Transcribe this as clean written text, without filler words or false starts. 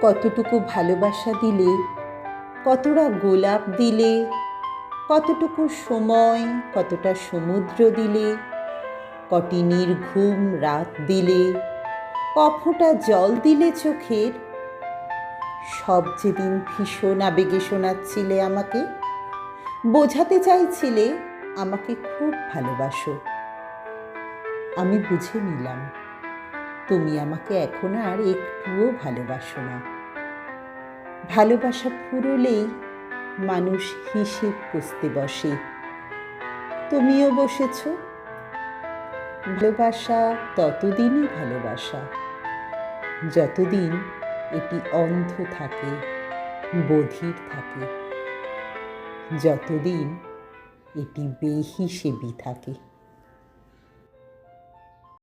কতটুকু ভালোবাসা দিলে, কতটা গোলাপ দিলে, কতটুকু সময়, কতটা সমুদ্র দিলে, কটি নির্ঘুম রাত দিলে, কফোঁটা জল দিলে চোখের, সব যেদিন ভীষণ আবেগে শোনাচ্ছিলে আমাকে, বোঝাতে চাইছিলে আমাকে খুব ভালোবাসো। আমি বুঝে নিলাম তুমি আমাকে এখন আর একটুও ভালোবাসো না। ভালোবাসা ফুরোলেই মানুষ হিসেব কষতে বসে, তুমিও বসেছ। ভালোবাসা ততদিনই ভালোবাসা যতদিন এটি অন্ধ থাকে, বধির থাকে, যতদিন এটি বেহিসেবি থাকে।